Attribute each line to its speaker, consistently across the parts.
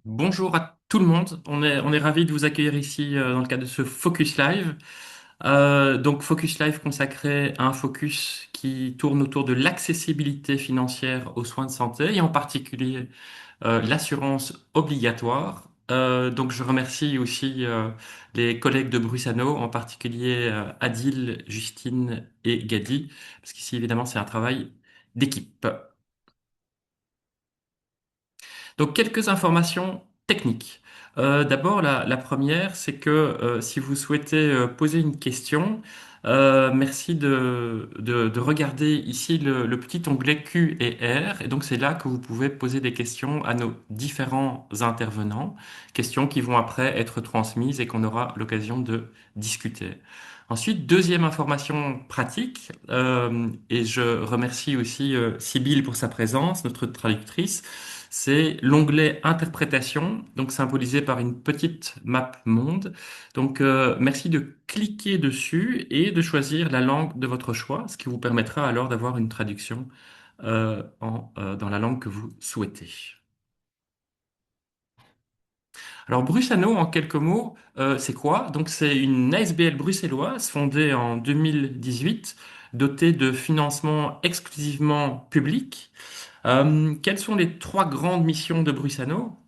Speaker 1: Bonjour à tout le monde. On est ravi de vous accueillir ici dans le cadre de ce Focus Live. Donc Focus Live consacré à un focus qui tourne autour de l'accessibilité financière aux soins de santé et en particulier l'assurance obligatoire. Donc je remercie aussi les collègues de Brusano, en particulier Adil, Justine et Gadi, parce qu'ici évidemment c'est un travail d'équipe. Donc, quelques informations techniques. D'abord, la première, c'est que si vous souhaitez poser une question, merci de regarder ici le petit onglet Q et R. Et donc, c'est là que vous pouvez poser des questions à nos différents intervenants, questions qui vont après être transmises et qu'on aura l'occasion de discuter. Ensuite, deuxième information pratique, et je remercie aussi Sybille pour sa présence, notre traductrice. C'est l'onglet Interprétation, donc symbolisé par une petite map monde. Donc, merci de cliquer dessus et de choisir la langue de votre choix, ce qui vous permettra alors d'avoir une traduction dans la langue que vous souhaitez. Alors, Brusano, en quelques mots, c'est quoi? Donc, c'est une ASBL bruxelloise fondée en 2018, dotée de financement exclusivement public. Quelles sont les trois grandes missions de Brusano?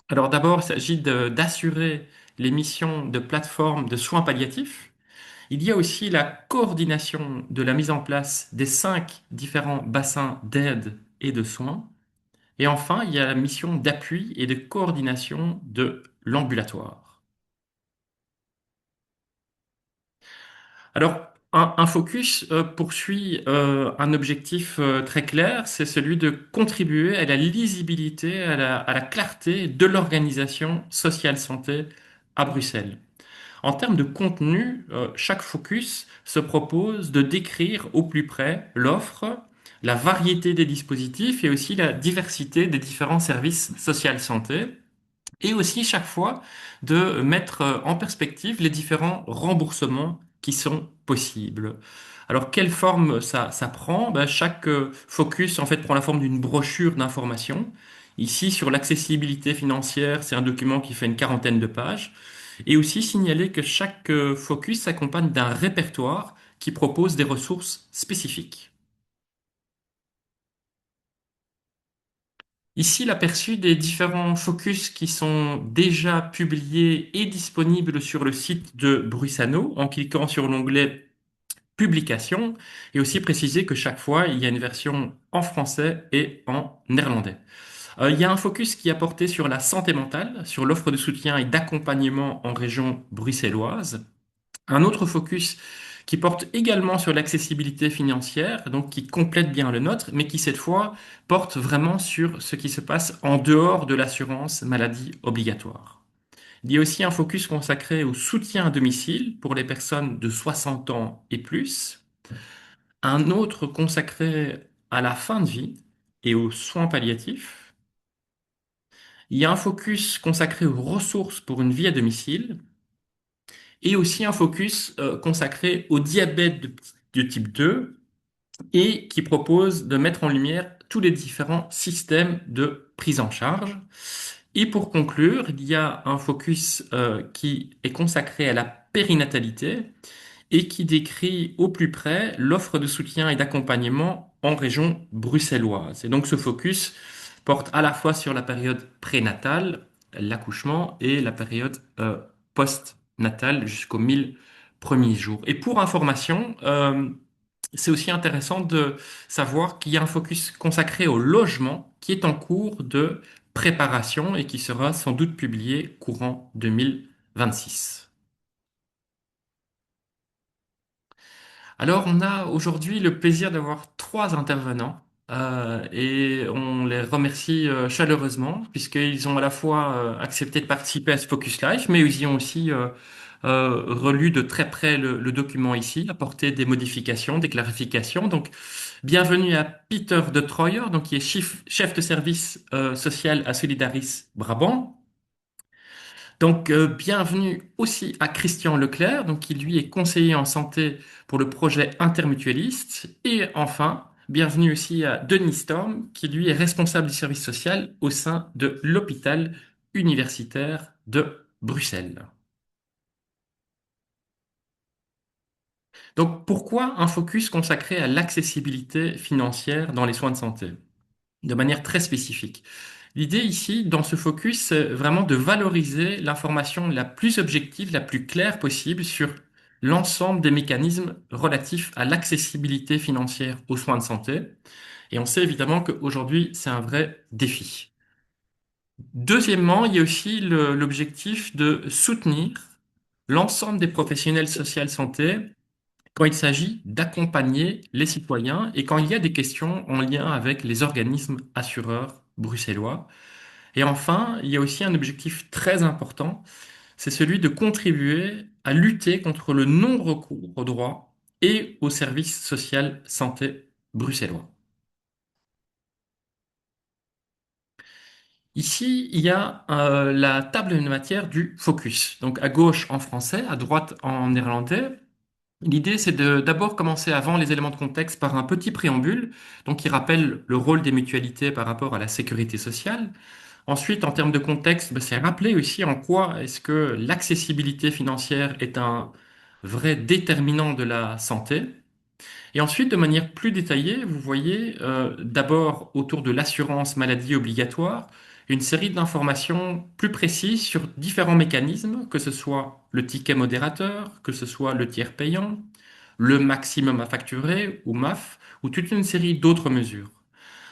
Speaker 1: Alors d'abord, il s'agit d'assurer les missions de plateforme de soins palliatifs. Il y a aussi la coordination de la mise en place des 5 différents bassins d'aide et de soins. Et enfin, il y a la mission d'appui et de coordination de l'ambulatoire. Alors, un focus poursuit un objectif très clair, c'est celui de contribuer à la lisibilité, à la clarté de l'organisation sociale santé à Bruxelles. En termes de contenu, chaque focus se propose de décrire au plus près l'offre, la variété des dispositifs et aussi la diversité des différents services social santé, et aussi chaque fois de mettre en perspective les différents remboursements qui sont possibles. Alors, quelle forme ça prend? Ben, chaque focus en fait prend la forme d'une brochure d'information. Ici, sur l'accessibilité financière, c'est un document qui fait une quarantaine de pages. Et aussi signaler que chaque focus s'accompagne d'un répertoire qui propose des ressources spécifiques. Ici, l'aperçu des différents focus qui sont déjà publiés et disponibles sur le site de Brusano en cliquant sur l'onglet Publication et aussi préciser que chaque fois, il y a une version en français et en néerlandais. Il y a un focus qui a porté sur la santé mentale, sur l'offre de soutien et d'accompagnement en région bruxelloise. Un autre focus qui porte également sur l'accessibilité financière, donc qui complète bien le nôtre, mais qui cette fois porte vraiment sur ce qui se passe en dehors de l'assurance maladie obligatoire. Il y a aussi un focus consacré au soutien à domicile pour les personnes de 60 ans et plus, un autre consacré à la fin de vie et aux soins palliatifs. Il y a un focus consacré aux ressources pour une vie à domicile et aussi un focus consacré au diabète de type 2 et qui propose de mettre en lumière tous les différents systèmes de prise en charge. Et pour conclure, il y a un focus qui est consacré à la périnatalité et qui décrit au plus près l'offre de soutien et d'accompagnement en région bruxelloise. Et donc ce focus porte à la fois sur la période prénatale, l'accouchement, et la période post-natale jusqu'aux 1000 premiers jours. Et pour information, c'est aussi intéressant de savoir qu'il y a un focus consacré au logement qui est en cours de préparation et qui sera sans doute publié courant 2026. Alors, on a aujourd'hui le plaisir d'avoir trois intervenants et on les remercie chaleureusement puisqu'ils ont à la fois accepté de participer à ce Focus Live, mais ils ont aussi relu de très près le document ici, apporté des modifications, des clarifications. Donc, bienvenue à Peter de Troyer, donc qui est chef de service social à Solidaris Brabant. Donc, bienvenue aussi à Christian Leclerc, donc qui lui est conseiller en santé pour le projet intermutualiste. Et enfin, bienvenue aussi à Denis Storm, qui lui est responsable du service social au sein de l'hôpital universitaire de Bruxelles. Donc pourquoi un focus consacré à l'accessibilité financière dans les soins de santé? De manière très spécifique. L'idée ici, dans ce focus, c'est vraiment de valoriser l'information la plus objective, la plus claire possible sur l'ensemble des mécanismes relatifs à l'accessibilité financière aux soins de santé. Et on sait évidemment qu'aujourd'hui, c'est un vrai défi. Deuxièmement, il y a aussi l'objectif de soutenir l'ensemble des professionnels social santé quand il s'agit d'accompagner les citoyens et quand il y a des questions en lien avec les organismes assureurs bruxellois. Et enfin, il y a aussi un objectif très important, c'est celui de contribuer à lutter contre le non-recours aux droits et aux services sociaux santé bruxellois. Ici, il y a la table de matière du focus. Donc à gauche en français, à droite en néerlandais. L'idée, c'est de d'abord commencer avant les éléments de contexte par un petit préambule, donc qui rappelle le rôle des mutualités par rapport à la sécurité sociale. Ensuite, en termes de contexte, c'est rappeler aussi en quoi est-ce que l'accessibilité financière est un vrai déterminant de la santé. Et ensuite, de manière plus détaillée, vous voyez d'abord autour de l'assurance maladie obligatoire, une série d'informations plus précises sur différents mécanismes, que ce soit le ticket modérateur, que ce soit le tiers payant, le maximum à facturer ou MAF, ou toute une série d'autres mesures.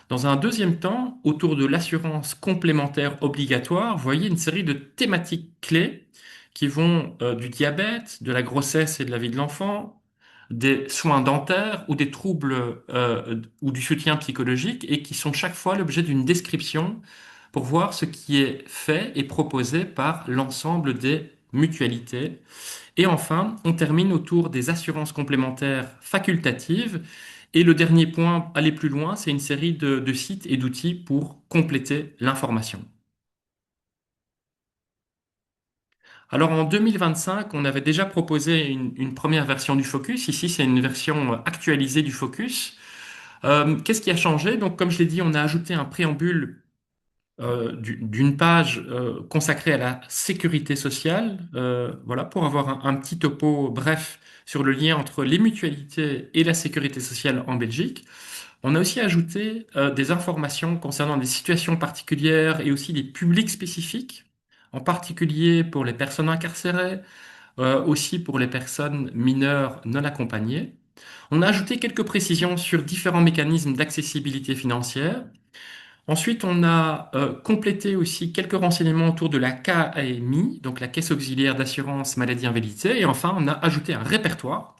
Speaker 1: Dans un deuxième temps, autour de l'assurance complémentaire obligatoire, vous voyez une série de thématiques clés qui vont du diabète, de la grossesse et de la vie de l'enfant, des soins dentaires ou des troubles ou du soutien psychologique et qui sont chaque fois l'objet d'une description pour voir ce qui est fait et proposé par l'ensemble des mutualités. Et enfin, on termine autour des assurances complémentaires facultatives. Et le dernier point, aller plus loin, c'est une série de sites et d'outils pour compléter l'information. Alors en 2025, on avait déjà proposé une première version du Focus. Ici, c'est une version actualisée du Focus. Qu'est-ce qui a changé? Donc, comme je l'ai dit, on a ajouté un préambule d'une page consacrée à la sécurité sociale, voilà, pour avoir un petit topo bref sur le lien entre les mutualités et la sécurité sociale en Belgique. On a aussi ajouté des informations concernant des situations particulières et aussi des publics spécifiques, en particulier pour les personnes incarcérées, aussi pour les personnes mineures non accompagnées. On a ajouté quelques précisions sur différents mécanismes d'accessibilité financière. Ensuite, on a complété aussi quelques renseignements autour de la KAMI, donc la Caisse auxiliaire d'assurance maladie invalidité. Et enfin, on a ajouté un répertoire,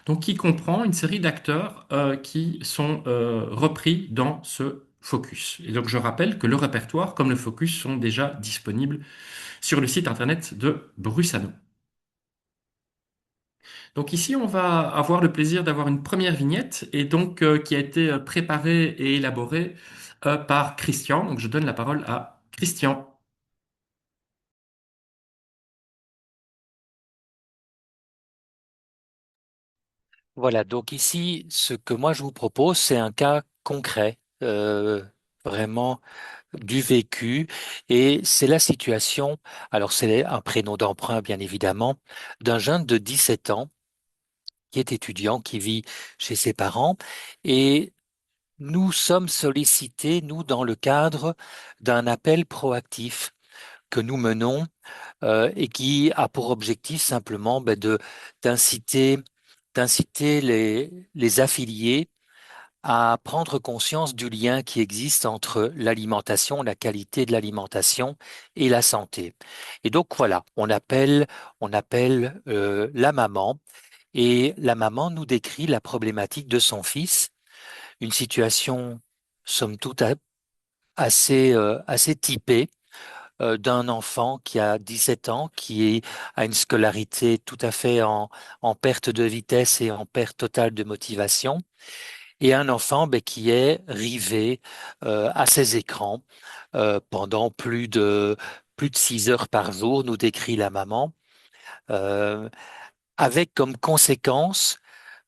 Speaker 1: donc qui comprend une série d'acteurs qui sont repris dans ce focus. Et donc, je rappelle que le répertoire, comme le focus, sont déjà disponibles sur le site internet de Brusano. Donc ici, on va avoir le plaisir d'avoir une première vignette et donc qui a été préparée et élaborée par Christian. Donc je donne la parole à Christian.
Speaker 2: Voilà, donc ici, ce que moi je vous propose, c'est un cas concret, vraiment du vécu, et c'est la situation, alors c'est un prénom d'emprunt bien évidemment, d'un jeune de 17 ans qui est étudiant, qui vit chez ses parents, et nous sommes sollicités, nous, dans le cadre d'un appel proactif que nous menons et qui a pour objectif simplement d'inciter d'inciter les affiliés à prendre conscience du lien qui existe entre l'alimentation, la qualité de l'alimentation et la santé. Et donc voilà, on appelle la maman et la maman nous décrit la problématique de son fils, une situation somme toute assez typée d'un enfant qui a 17 ans, a une scolarité tout à fait en perte de vitesse et en perte totale de motivation, et un enfant qui est rivé à ses écrans pendant plus de 6 heures par jour, nous décrit la maman, euh, avec comme conséquence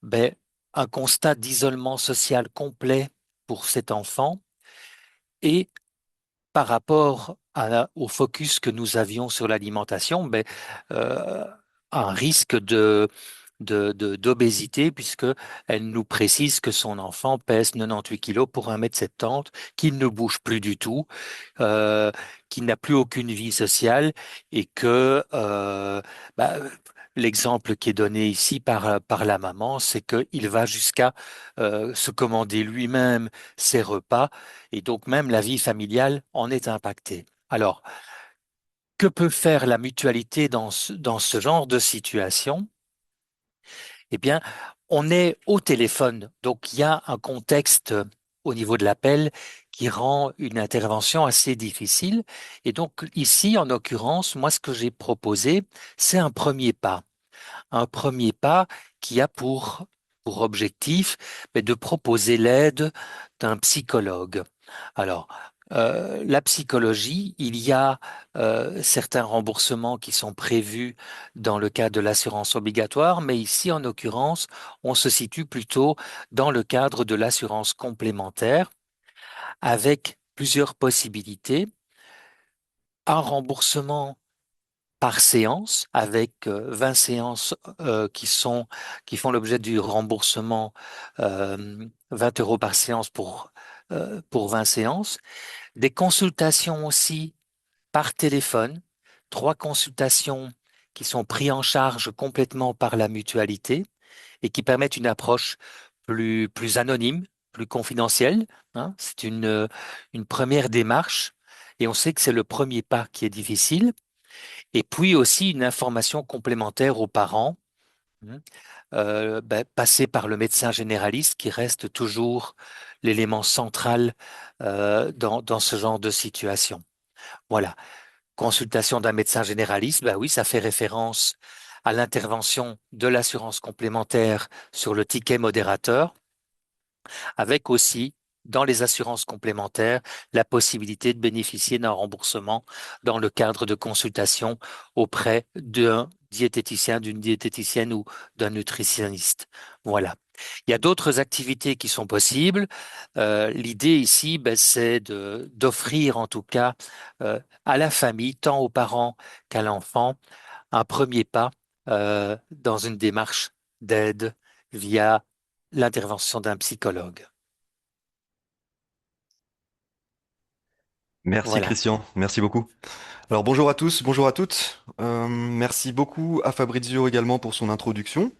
Speaker 2: ben, un constat d'isolement social complet pour cet enfant et par rapport au focus que nous avions sur l'alimentation, mais euh, un risque d'obésité, puisque elle nous précise que son enfant pèse 98 kilos pour 1,70 m, qu'il ne bouge plus du tout, euh, qu'il n'a plus aucune vie sociale et que bah, l'exemple qui est donné ici par la maman, c'est qu'il va jusqu'à se commander lui-même ses repas et donc même la vie familiale en est impactée. Alors, que peut faire la mutualité dans ce genre de situation? Eh bien, on est au téléphone, donc il y a un contexte au niveau de l'appel qui rend une intervention assez difficile. Et donc ici, en l'occurrence, moi, ce que j'ai proposé, c'est un premier pas. Un premier pas qui a pour objectif de proposer l'aide d'un psychologue. Alors, la psychologie, il y a certains remboursements qui sont prévus dans le cadre de l'assurance obligatoire, mais ici, en l'occurrence, on se situe plutôt dans le cadre de l'assurance complémentaire avec plusieurs possibilités. Un remboursement par séance avec 20 séances qui font l'objet du remboursement, 20 € par séance pour 20 séances. Des consultations aussi par téléphone, 3 consultations qui sont prises en charge complètement par la mutualité et qui permettent une approche plus anonyme, plus confidentielle, hein. C'est une première démarche et on sait que c'est le premier pas qui est difficile. Et puis aussi une information complémentaire aux parents, hein, passée par le médecin généraliste qui reste toujours l'élément central dans ce genre de situation. Voilà. Consultation d'un médecin généraliste, ben oui, ça fait référence à l'intervention de l'assurance complémentaire sur le ticket modérateur avec aussi, dans les assurances complémentaires, la possibilité de bénéficier d'un remboursement dans le cadre de consultation auprès d'un diététicien, d'une diététicienne ou d'un nutritionniste. Voilà. Il y a d'autres activités qui sont possibles. L'idée ici, c'est d'offrir en tout cas à la famille, tant aux parents qu'à l'enfant, un premier pas dans une démarche d'aide via l'intervention d'un psychologue.
Speaker 3: Merci
Speaker 2: Voilà.
Speaker 3: Christian, merci beaucoup. Alors bonjour à tous, bonjour à toutes. Merci beaucoup à Fabrizio également pour son introduction.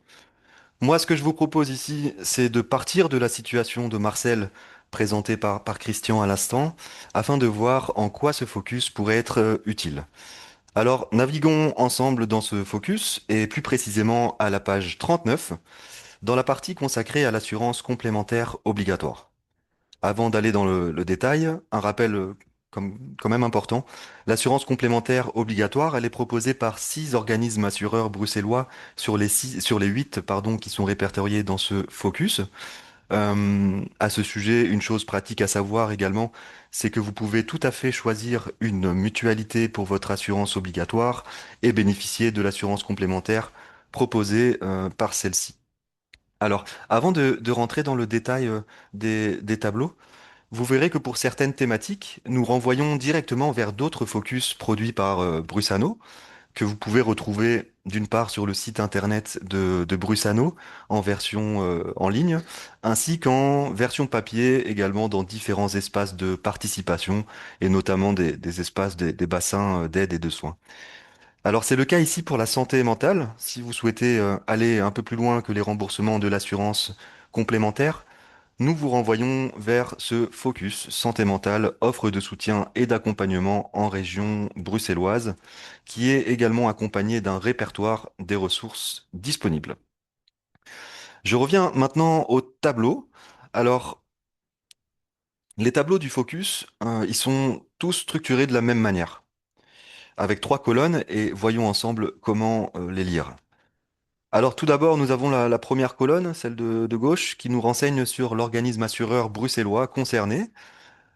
Speaker 3: Moi, ce que je vous propose ici, c'est de partir de la situation de Marcel présentée par Christian à l'instant, afin de voir en quoi ce focus pourrait être utile. Alors, naviguons ensemble dans ce focus, et plus précisément à la page 39, dans la partie consacrée à l'assurance complémentaire obligatoire. Avant d'aller dans le détail, un rappel quand même important. L'assurance complémentaire obligatoire, elle est proposée par 6 organismes assureurs bruxellois sur les 8 pardon, qui sont répertoriés dans ce focus. À ce sujet, une chose pratique à savoir également, c'est que vous pouvez tout à fait choisir une mutualité pour votre assurance obligatoire et bénéficier de l'assurance complémentaire proposée par celle-ci. Alors, avant de rentrer dans le détail des tableaux, vous verrez que pour certaines thématiques, nous renvoyons directement vers d'autres focus produits par Brusano, que vous pouvez retrouver d'une part sur le site internet de Brusano en version en ligne, ainsi qu'en version papier également dans différents espaces de participation et notamment des espaces des bassins d'aide et de soins. Alors c'est le cas ici pour la santé mentale. Si vous souhaitez aller un peu plus loin que les remboursements de l'assurance complémentaire, nous vous renvoyons vers ce focus santé mentale, offre de soutien et d'accompagnement en région bruxelloise, qui est également accompagné d'un répertoire des ressources disponibles. Je reviens maintenant au tableau. Alors, les tableaux du focus, ils sont tous structurés de la même manière, avec 3 colonnes, et voyons ensemble comment les lire. Alors tout d'abord, nous avons la première colonne, celle de gauche, qui nous renseigne sur l'organisme assureur bruxellois concerné,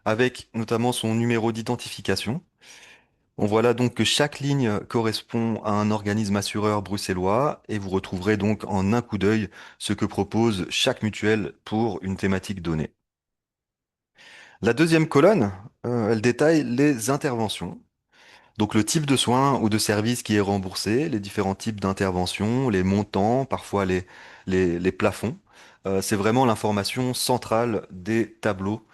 Speaker 3: avec notamment son numéro d'identification. On voit là donc que chaque ligne correspond à un organisme assureur bruxellois et vous retrouverez donc en un coup d'œil ce que propose chaque mutuelle pour une thématique donnée. La deuxième colonne, elle détaille les interventions. Donc le type de soins ou de service qui est remboursé, les différents types d'interventions, les montants, parfois les plafonds, c'est vraiment l'information centrale des tableaux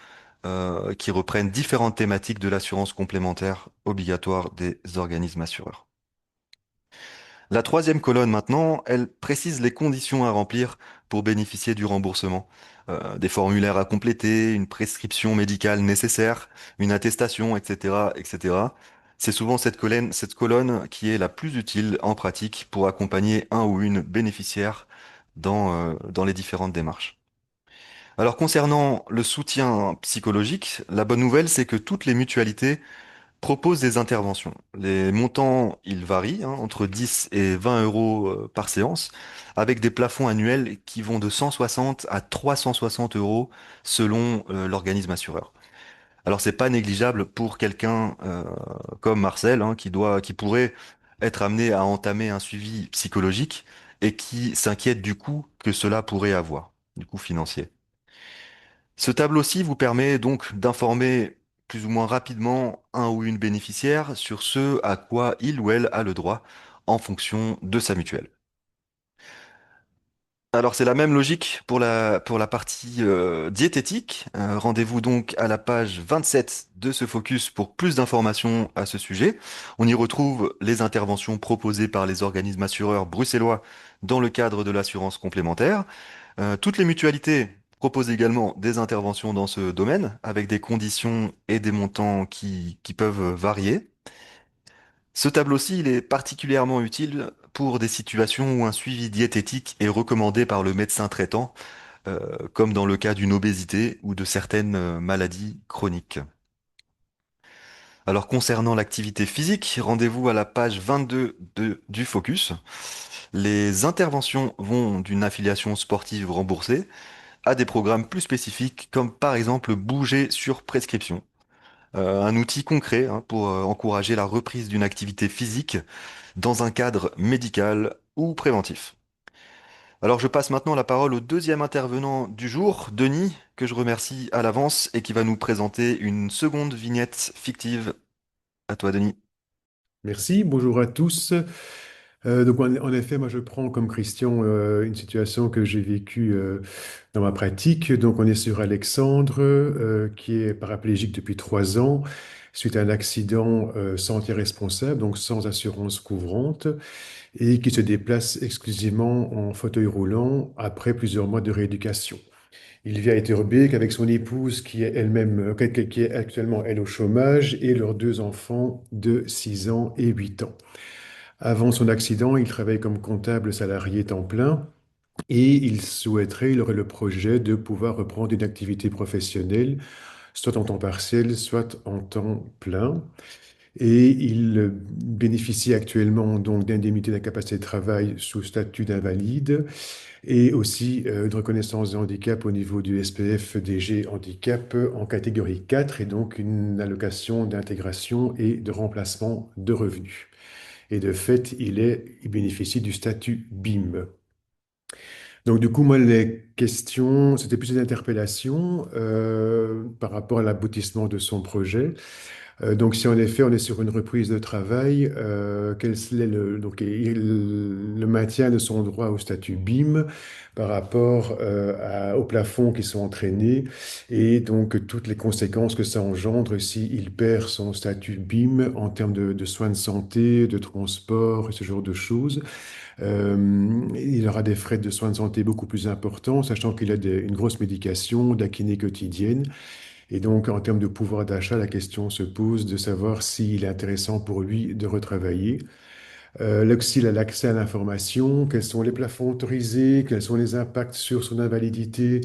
Speaker 3: qui reprennent différentes thématiques de l'assurance complémentaire obligatoire des organismes assureurs. La troisième colonne maintenant, elle précise les conditions à remplir pour bénéficier du remboursement. Des formulaires à compléter, une prescription médicale nécessaire, une attestation, etc., etc. C'est souvent cette colonne qui est la plus utile en pratique pour accompagner un ou une bénéficiaire dans les différentes démarches. Alors concernant le soutien psychologique, la bonne nouvelle, c'est que toutes les mutualités propose des interventions. Les montants, ils varient entre 10 et 20 euros par séance, avec des plafonds annuels qui vont de 160 à 360 euros selon l'organisme assureur. Alors c'est pas négligeable pour quelqu'un comme Marcel, qui pourrait être amené à entamer un suivi psychologique et qui s'inquiète du coût que cela pourrait avoir, du coût financier. Ce tableau-ci vous permet donc d'informer plus ou moins rapidement un ou une bénéficiaire sur ce à quoi il ou elle a le droit en fonction de sa mutuelle. Alors c'est la même logique pour la partie diététique. Rendez-vous donc à la page 27 de ce focus pour plus d'informations à ce sujet. On y retrouve les interventions proposées par les organismes assureurs bruxellois dans le cadre de l'assurance complémentaire. Toutes les mutualités proposent également des interventions dans ce domaine, avec des conditions et des montants qui peuvent varier. Ce tableau-ci, il est particulièrement utile pour des situations où un suivi diététique est recommandé par le médecin traitant, comme dans le cas d'une obésité ou de certaines maladies chroniques. Alors concernant l'activité physique, rendez-vous à la page 22 du Focus. Les interventions vont d'une affiliation sportive remboursée à des programmes plus spécifiques, comme par exemple bouger sur prescription. Un outil concret pour encourager la reprise d'une activité physique dans un cadre médical ou préventif. Alors je passe maintenant la parole au deuxième intervenant du jour, Denis, que je remercie à l'avance et qui va nous présenter une seconde vignette fictive. À toi, Denis.
Speaker 4: Merci, bonjour à tous. Donc en effet, moi je prends comme Christian une situation que j'ai vécue dans ma pratique. Donc on est sur Alexandre qui est paraplégique depuis 3 ans suite à un accident sans responsable, donc sans assurance couvrante, et qui se déplace exclusivement en fauteuil roulant après plusieurs mois de rééducation. Il vit à Etterbeek avec son épouse qui est elle-même, qui est actuellement elle au chômage, et leurs 2 enfants de 6 ans et 8 ans. Avant son accident, il travaillait comme comptable salarié temps plein et il aurait le projet de pouvoir reprendre une activité professionnelle, soit en temps partiel, soit en temps plein. Et il bénéficie actuellement donc d'indemnité d'incapacité de travail sous statut d'invalide et aussi une reconnaissance de handicap au niveau du SPF DG handicap en catégorie 4 et donc une allocation d'intégration et de remplacement de revenus. Et de fait, il bénéficie du statut BIM. Donc du coup, moi, les questions, c'était plus des interpellations par rapport à l'aboutissement de son projet. Donc, si en effet on est sur une reprise de travail, quel est le maintien de son droit au statut BIM par rapport aux plafonds qui sont entraînés et donc toutes les conséquences que ça engendre s'il perd son statut BIM en termes de soins de santé, de transport et ce genre de choses. Il aura des frais de soins de santé beaucoup plus importants, sachant qu'il a une grosse médication, de la kiné quotidienne. Et donc, en termes de pouvoir d'achat, la question se pose de savoir s'il est intéressant pour lui de retravailler. L'Oxyl a l'accès à l'information, quels sont les plafonds autorisés, quels sont les impacts sur son invalidité.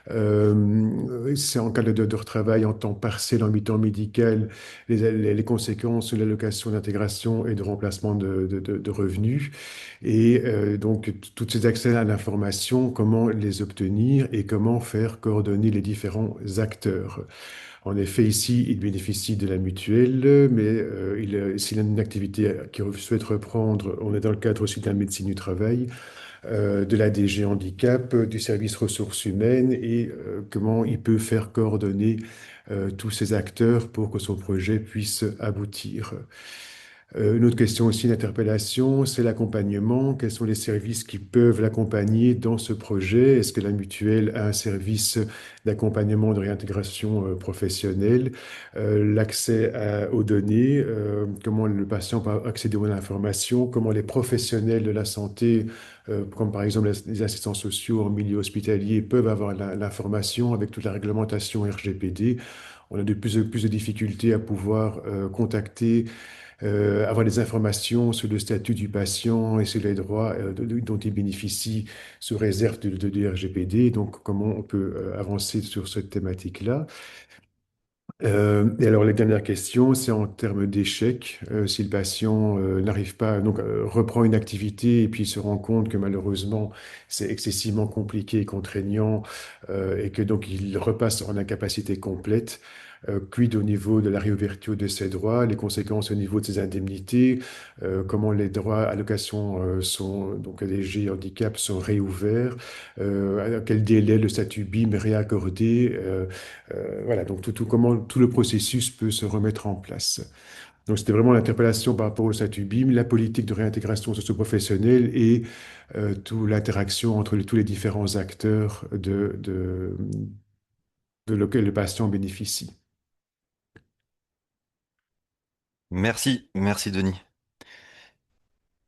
Speaker 4: C'est en cas de retravail en temps partiel, en mi-temps médical, les conséquences sur l'allocation d'intégration et de remplacement de revenus. Et donc, tous ces accès à l'information, comment les obtenir et comment faire coordonner les différents acteurs. En effet, ici, il bénéficie de la mutuelle, mais s'il a une activité qu'il souhaite reprendre, on est dans le cadre aussi de la médecine du travail, de la DG Handicap, du service ressources humaines et comment il peut faire coordonner tous ces acteurs pour que son projet puisse aboutir. Une autre question aussi d'interpellation, c'est l'accompagnement. Quels sont les services qui peuvent l'accompagner dans ce projet? Est-ce que la mutuelle a un service d'accompagnement de réintégration professionnelle? L'accès aux données, comment le patient peut accéder aux informations, comment les professionnels de la santé, comme par exemple les assistants sociaux en milieu hospitalier, peuvent avoir l'information avec toute la réglementation RGPD. On a de plus en plus de difficultés à pouvoir contacter avoir des informations sur le statut du patient et sur les droits dont il bénéficie sous réserve du RGPD. Donc, comment on peut avancer sur cette thématique-là? Et alors, la dernière question, c'est en termes d'échec. Si le patient n'arrive pas, donc reprend une activité et puis se rend compte que malheureusement, c'est excessivement compliqué et contraignant et que donc il repasse en incapacité complète. Quid au niveau de la réouverture de ses droits, les conséquences au niveau de ses indemnités, comment les droits allocations sont, donc allégés handicap sont réouverts, à quel délai le statut BIM est réaccordé, voilà, donc comment tout le processus peut se remettre en place. Donc c'était vraiment l'interpellation par rapport au statut BIM, la politique de réintégration socio-professionnelle et toute l'interaction entre tous les différents acteurs de lequel le patient bénéficie.
Speaker 3: Merci, merci Denis.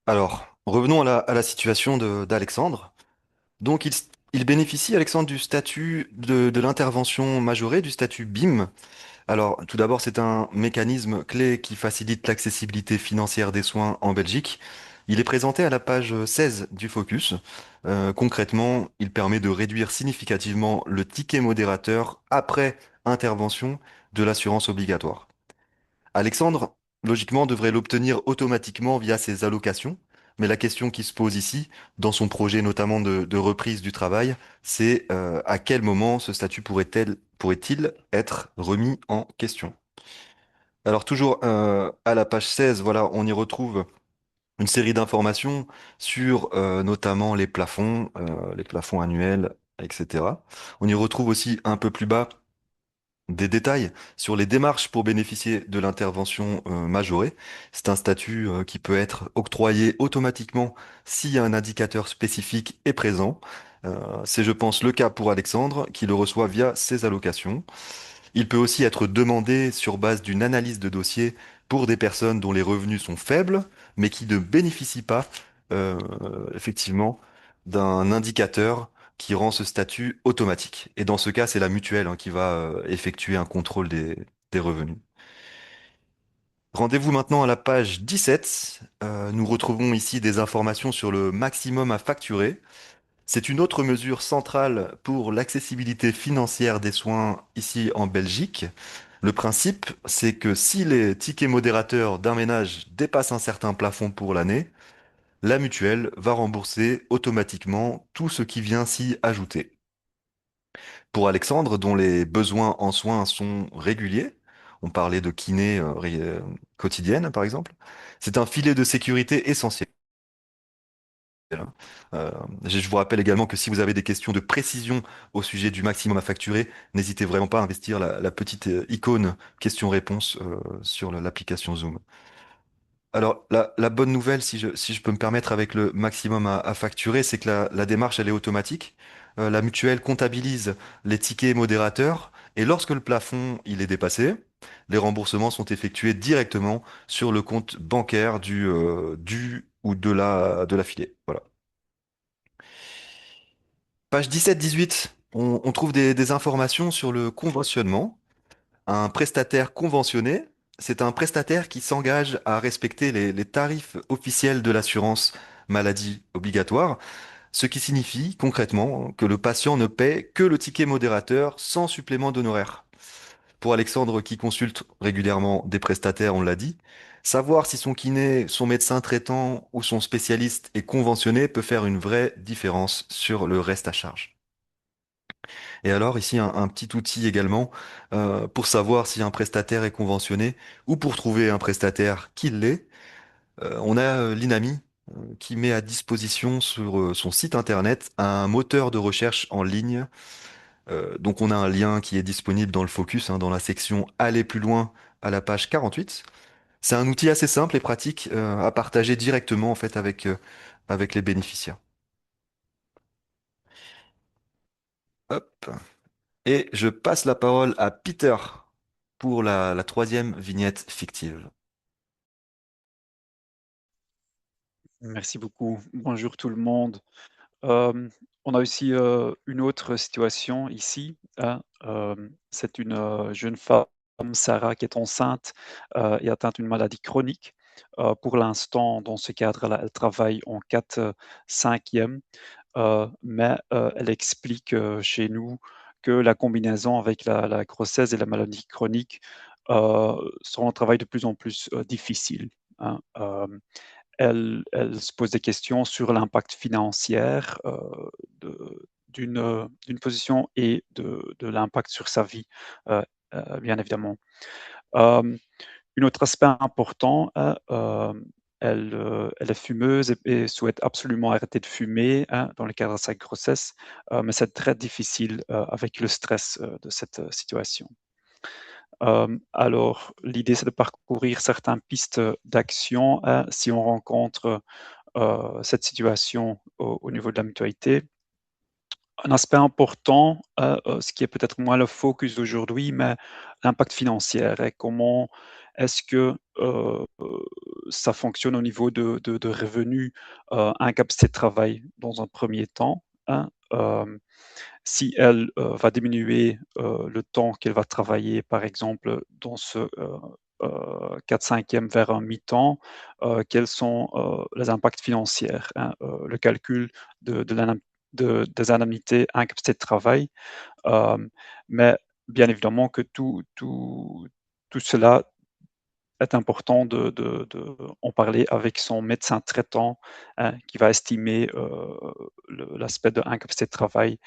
Speaker 3: Alors, revenons à la situation d'Alexandre. Donc, il bénéficie, Alexandre, du statut de l'intervention majorée, du statut BIM. Alors, tout d'abord, c'est un mécanisme clé qui facilite l'accessibilité financière des soins en Belgique. Il est présenté à la page 16 du Focus. Concrètement, il permet de réduire significativement le ticket modérateur après intervention de l'assurance obligatoire. Alexandre, logiquement, devrait l'obtenir automatiquement via ses allocations. Mais la question qui se pose ici, dans son projet notamment de reprise du travail, c'est à quel moment ce statut pourrait-il être remis en question? Alors toujours à la page 16, voilà, on y retrouve une série d'informations sur notamment les plafonds annuels, etc. On y retrouve aussi un peu plus bas des détails sur les démarches pour bénéficier de l'intervention majorée. C'est un statut qui peut être octroyé automatiquement si un indicateur spécifique est présent. C'est, je pense, le cas pour Alexandre, qui le reçoit via ses allocations. Il peut aussi être demandé sur base d'une analyse de dossier pour des personnes dont les revenus sont faibles, mais qui ne bénéficient pas, euh, effectivement, d'un indicateur qui rend ce statut automatique. Et dans ce cas, c'est la mutuelle, hein, qui va effectuer un contrôle des revenus. Rendez-vous maintenant à la page 17. Nous retrouvons ici des informations sur le maximum à facturer. C'est une autre mesure centrale pour l'accessibilité financière des soins ici en Belgique. Le principe, c'est que si les tickets modérateurs d'un ménage dépassent un certain plafond pour l'année, la mutuelle va rembourser automatiquement tout ce qui vient s'y ajouter. Pour Alexandre, dont les besoins en soins sont réguliers, on parlait de kiné quotidienne par exemple, c'est un filet de sécurité essentiel. Euh, je vous rappelle également que si vous avez des questions de précision au sujet du maximum à facturer, n'hésitez vraiment pas à investir la petite icône question-réponse sur l'application Zoom. Alors, la bonne nouvelle, si je peux me permettre, avec le maximum à facturer, c'est que la démarche, elle est automatique. La mutuelle comptabilise les tickets modérateurs et lorsque le plafond, il est dépassé, les remboursements sont effectués directement sur le compte bancaire du ou de l'affilié. Voilà. Page 17-18, on trouve des informations sur le conventionnement. Un prestataire conventionné, c'est un prestataire qui s'engage à respecter les tarifs officiels de l'assurance maladie obligatoire, ce qui signifie concrètement que le patient ne paie que le ticket modérateur sans supplément d'honoraires. Pour Alexandre qui consulte régulièrement des prestataires, on l'a dit, savoir si son kiné, son médecin traitant ou son spécialiste est conventionné peut faire une vraie différence sur le reste à charge. Et alors, ici, un petit outil également pour savoir si un prestataire est conventionné ou pour trouver un prestataire qui l'est. On a l'INAMI qui met à disposition sur son site internet un moteur de recherche en ligne. Donc, on a un lien qui est disponible dans le focus, hein, dans la section Aller plus loin à la page 48. C'est un outil assez simple et pratique à partager directement en fait avec les bénéficiaires. Hop. Et je passe la parole à Peter pour la troisième vignette fictive.
Speaker 5: Merci beaucoup. Bonjour tout le monde. On a aussi une autre situation ici, hein. C'est une jeune femme, Sarah, qui est enceinte et atteinte d'une maladie chronique. Pour l'instant, dans ce cadre-là, elle travaille en 4/5e, mais elle explique chez nous que la combinaison avec la grossesse et la maladie chronique rend le travail de plus en plus difficile, hein. Elle se pose des questions sur l'impact financier d'une position et de l'impact sur sa vie, bien évidemment. Euh, un autre aspect important, hein, elle est fumeuse et souhaite absolument arrêter de fumer, hein, dans le cadre de sa grossesse, mais c'est très difficile avec le stress de cette situation. Alors, l'idée, c'est de parcourir certaines pistes d'action, hein, si on rencontre cette situation au niveau de la mutualité. Un aspect important, ce qui est peut-être moins le focus d'aujourd'hui, mais l'impact financier et comment est-ce que ça fonctionne au niveau de revenus, incapacité de travail dans un premier temps, hein. Si elle va diminuer le temps qu'elle va travailler, par exemple, dans ce 4/5e vers un mi-temps, quels sont les impacts financiers, hein, le calcul des indemnités incapacité de travail. Mais bien évidemment que tout cela est important en parler avec son médecin traitant, hein, qui va estimer l'aspect de incapacité de travail,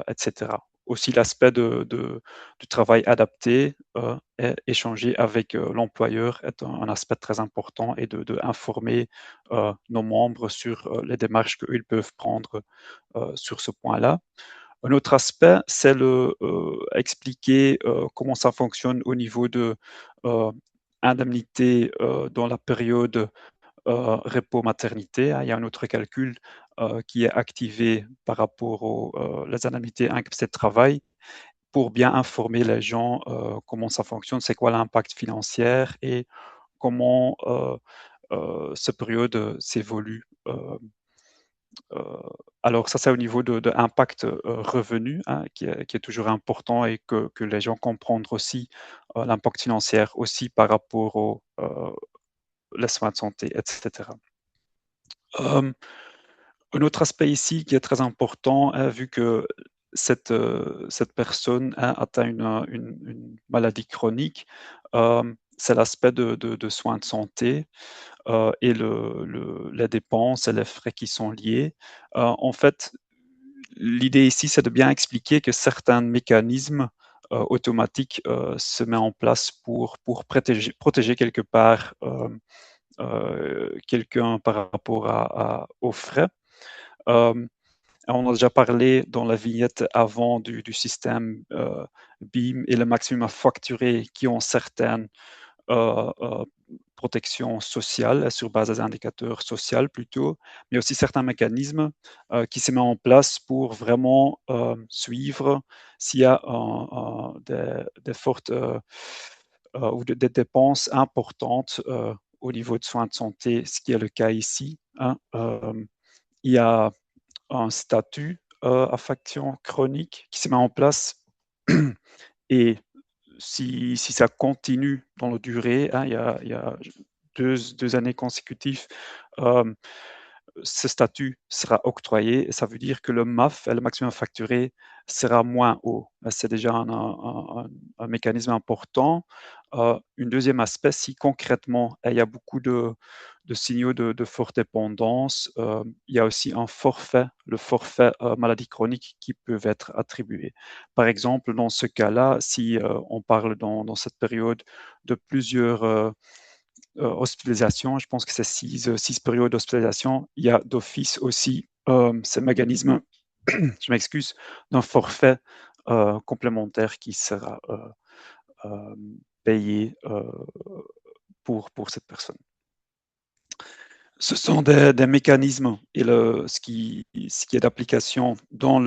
Speaker 5: etc. Aussi l'aspect du travail adapté et échanger avec l'employeur est un aspect très important et de informer nos membres sur les démarches qu'ils peuvent prendre sur ce point-là. Un autre aspect, c'est expliquer comment ça fonctionne au niveau de euh, indemnité dans la période repos maternité, hein. Il y a un autre calcul qui est activé par rapport aux les indemnités incapacité de travail pour bien informer les gens comment ça fonctionne, c'est quoi l'impact financier et comment cette période s'évolue. Alors ça, c'est au niveau de impact revenu, hein, qui est toujours important et que les gens comprennent aussi l'impact financier aussi par rapport aux les soins de santé, etc. Euh, un autre aspect ici qui est très important, hein, vu que cette personne, hein, atteint une maladie chronique, c'est l'aspect de soins de santé et les dépenses et les frais qui sont liés. En fait, l'idée ici, c'est de bien expliquer que certains mécanismes automatiques se mettent en place pour protéger quelque part quelqu'un par rapport aux frais. Euh, on a déjà parlé dans la vignette avant du système BIM et le maximum à facturer qui ont certaines euh, protection sociale sur base des indicateurs sociaux plutôt, mais aussi certains mécanismes qui se mettent en place pour vraiment suivre s'il y a des fortes ou des dépenses importantes au niveau de soins de santé, ce qui est le cas ici, hein. Il y a un statut à faction chronique qui se met en place et si ça continue dans la durée, hein, il y a deux années consécutives, euh, ce statut sera octroyé et ça veut dire que le MAF, le maximum facturé, sera moins haut. C'est déjà un mécanisme important. Un deuxième aspect, si concrètement il y a beaucoup de signaux de forte dépendance, il y a aussi un forfait, le forfait maladie chronique qui peut être attribué. Par exemple, dans ce cas-là, si on parle dans cette période de plusieurs hospitalisation, je pense que c'est six périodes d'hospitalisation. Il y a d'office aussi ce mécanisme, je m'excuse, d'un forfait complémentaire qui sera payé pour cette personne. Ce sont des mécanismes et ce qui est d'application dans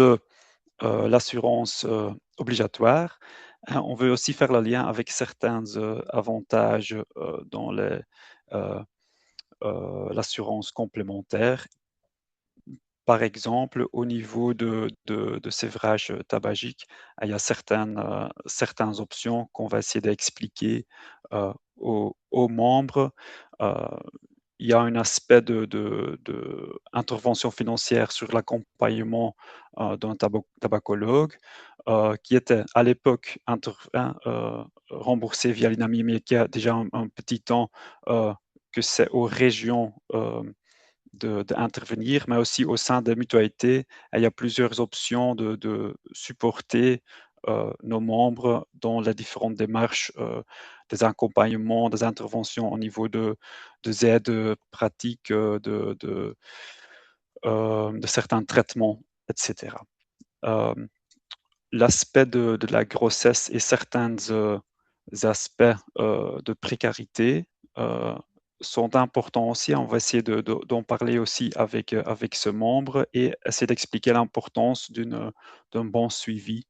Speaker 5: l'assurance obligatoire. On veut aussi faire le lien avec certains avantages dans l'assurance complémentaire. Par exemple, au niveau de sévrage tabagique, il y a certaines options qu'on va essayer d'expliquer aux membres. Il y a un aspect d'intervention financière sur l'accompagnement d'un tabacologue qui était à l'époque remboursé via l'INAMI, mais qui a déjà un petit temps que c'est aux régions d'intervenir, mais aussi au sein des mutualités, il y a plusieurs options de supporter nos membres dans les différentes démarches, des accompagnements, des interventions au niveau des aides pratiques, de certains traitements, etc. L'aspect de la grossesse et certains aspects de précarité sont importants aussi. On va essayer d'en parler aussi avec ce membre et essayer d'expliquer l'importance d'un bon suivi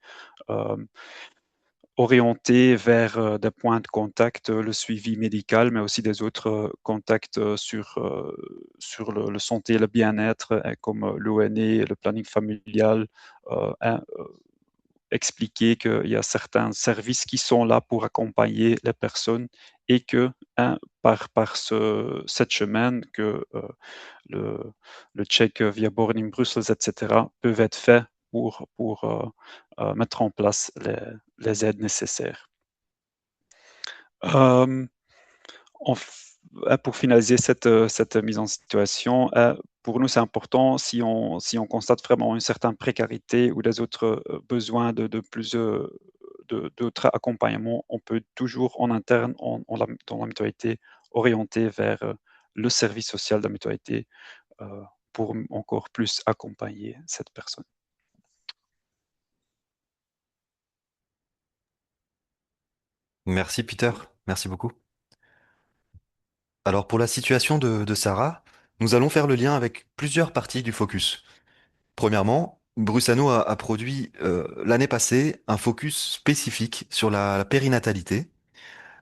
Speaker 5: orienté vers des points de contact, le suivi médical, mais aussi des autres contacts sur le santé et le bien-être, comme l'ONE, le planning familial, expliquer qu'il y a certains services qui sont là pour accompagner les personnes et que par cette chemin que le check via Born in Brussels, etc., peuvent être faits pour mettre en place les aides nécessaires. Pour finaliser cette mise en situation, pour nous, c'est important si on constate vraiment une certaine précarité ou des autres besoins de plus d'autres accompagnements, on peut toujours en interne, dans la mutualité, orienter vers le service social de la mutualité pour encore plus accompagner cette personne.
Speaker 3: Merci Peter, merci beaucoup. Alors pour la situation de Sarah, nous allons faire le lien avec plusieurs parties du focus. Premièrement, Brusano a produit l'année passée un focus spécifique sur la périnatalité,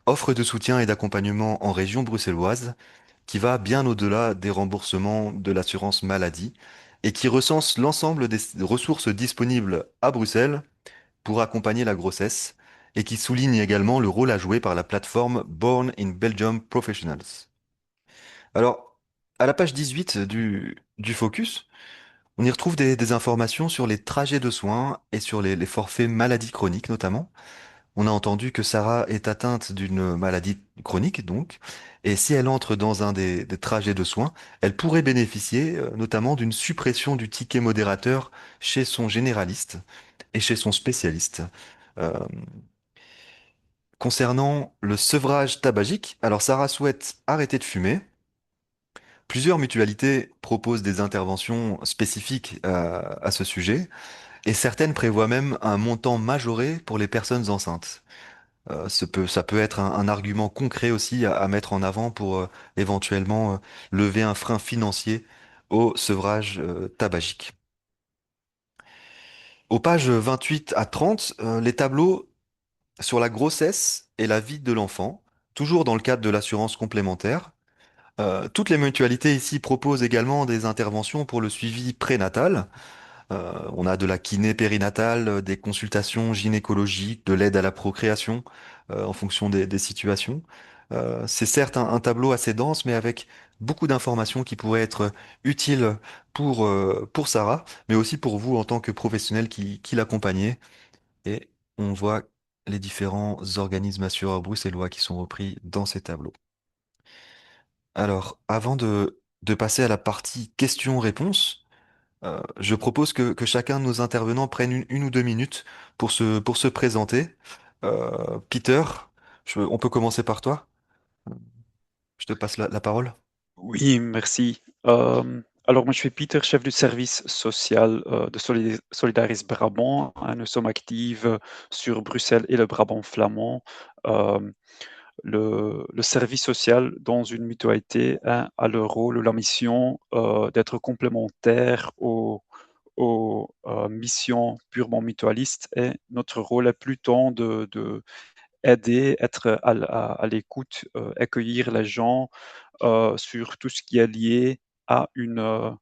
Speaker 3: offre de soutien et d'accompagnement en région bruxelloise, qui va bien au-delà des remboursements de l'assurance maladie et qui recense l'ensemble des ressources disponibles à Bruxelles pour accompagner la grossesse et qui souligne également le rôle à jouer par la plateforme Born in Belgium Professionals. Alors, à la page 18 du Focus, on y retrouve des informations sur les trajets de soins et sur les forfaits maladies chroniques notamment. On a entendu que Sarah est atteinte d'une maladie chronique, donc, et si elle entre dans un des trajets de soins, elle pourrait bénéficier notamment d'une suppression du ticket modérateur chez son généraliste et chez son spécialiste. Euh, Concernant le sevrage tabagique, alors Sarah souhaite arrêter de fumer. Plusieurs mutualités proposent des interventions spécifiques à ce sujet, et certaines prévoient même un montant majoré pour les personnes enceintes. Ça peut être un argument concret aussi à mettre en avant pour éventuellement lever un frein financier au sevrage tabagique. Aux pages 28 à 30, les tableaux sur la grossesse et la vie de l'enfant, toujours dans le cadre de l'assurance complémentaire. Toutes les mutualités ici proposent également des interventions pour le suivi prénatal. On a de la kiné périnatale, des consultations gynécologiques, de l'aide à la procréation en fonction des situations. C'est certes un tableau assez dense, mais avec beaucoup d'informations qui pourraient être utiles pour Sarah, mais aussi pour vous en tant que professionnel qui l'accompagnez. Et on voit les différents organismes assureurs bruxellois qui sont repris dans ces tableaux. Alors, avant de passer à la partie questions-réponses, je propose que chacun de nos intervenants prenne une ou deux minutes pour se présenter. Peter, on peut commencer par toi. Je te passe la parole.
Speaker 5: Oui, merci. Alors, moi, je suis Peter, chef du service social de Solidaris Brabant. Nous sommes actifs sur Bruxelles et le Brabant flamand. le service social dans une mutualité hein, a le rôle ou la mission d'être complémentaire aux missions purement mutualistes et notre rôle est plutôt de aider, être à l'écoute, accueillir les gens sur tout ce qui est lié à une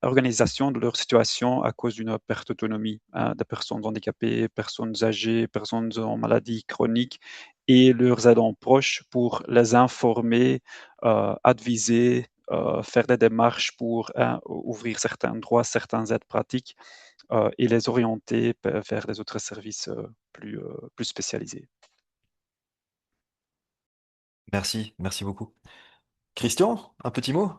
Speaker 5: organisation de leur situation à cause d'une perte d'autonomie hein, des personnes handicapées, personnes âgées, personnes en maladie chronique et leurs aidants proches pour les informer, adviser, faire des démarches pour hein, ouvrir certains droits, certaines aides pratiques et les orienter vers des autres services plus spécialisés.
Speaker 3: Merci, merci beaucoup. Christian, un petit mot?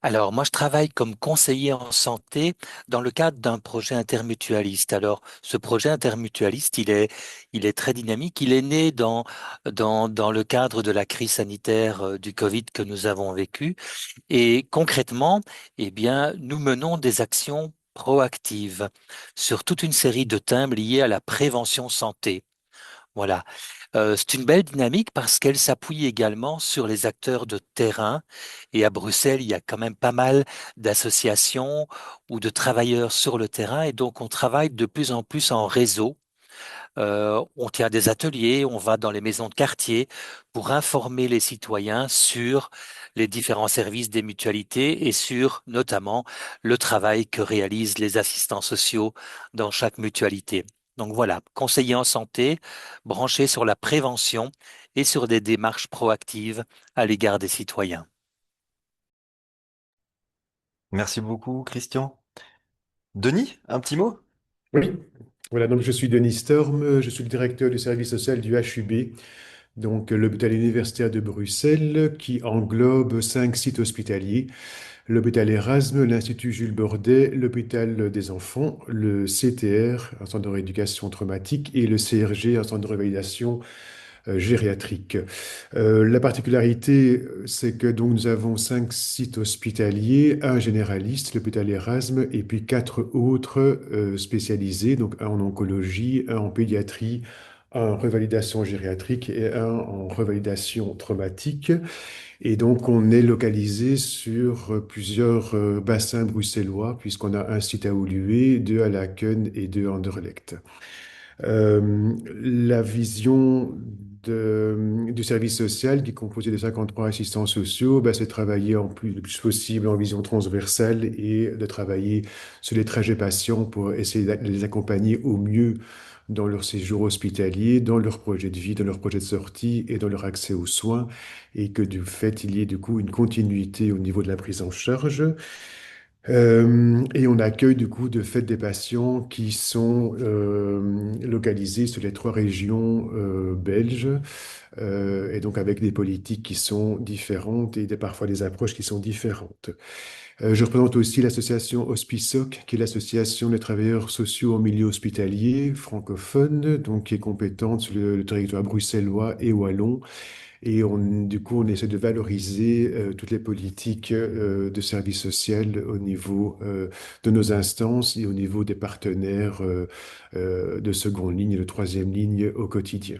Speaker 2: Alors, moi, je travaille comme conseiller en santé dans le cadre d'un projet intermutualiste. Alors, ce projet intermutualiste, il est très dynamique. Il est né dans le cadre de la crise sanitaire du Covid que nous avons vécu. Et concrètement, eh bien, nous menons des actions proactives sur toute une série de thèmes liés à la prévention santé. Voilà. C'est une belle dynamique parce qu'elle s'appuie également sur les acteurs de terrain. Et à Bruxelles, il y a quand même pas mal d'associations ou de travailleurs sur le terrain. Et donc, on travaille de plus en plus en réseau. On tient des ateliers, on va dans les maisons de quartier pour informer les citoyens sur les différents services des mutualités et sur notamment le travail que réalisent les assistants sociaux dans chaque mutualité. Donc voilà, conseiller en santé, branché sur la prévention et sur des démarches proactives à l'égard des citoyens.
Speaker 3: Merci beaucoup, Christian. Denis, un petit mot?
Speaker 4: Oui, voilà, donc je suis Denis Storm, je suis le directeur du service social du HUB, donc l'hôpital universitaire de Bruxelles, qui englobe 5 sites hospitaliers: l'hôpital Erasme, l'Institut Jules Bordet, l'hôpital des enfants, le CTR, un centre de rééducation traumatique, et le CRG, un centre de révalidation gériatrique. La particularité, c'est que donc nous avons 5 sites hospitaliers, un généraliste, l'hôpital Erasme, et puis 4 autres spécialisés, donc un en oncologie, un en pédiatrie, un en revalidation gériatrique et un en revalidation traumatique. Et donc, on est localisé sur plusieurs bassins bruxellois, puisqu'on a un site à Woluwe, 2 à Laken et 2 à Anderlecht. La vision du service social, qui est composé de 53 assistants sociaux, bah, c'est de travailler le plus possible en vision transversale et de travailler sur les trajets patients pour essayer de les accompagner au mieux dans leur séjour hospitalier, dans leur projet de vie, dans leur projet de sortie et dans leur accès aux soins, et que du fait, il y ait du coup une continuité au niveau de la prise en charge. Et on accueille du coup de fait des patients qui sont localisés sur les 3 régions belges, et donc avec des politiques qui sont différentes et parfois des approches qui sont différentes. Je représente aussi l'association Hospisoc, qui est l'association des travailleurs sociaux en milieu hospitalier francophone, donc qui est compétente sur le territoire bruxellois et wallon. Et du coup, on essaie de valoriser toutes les politiques de service social au niveau de nos instances et au niveau des partenaires de seconde ligne et de troisième ligne au quotidien.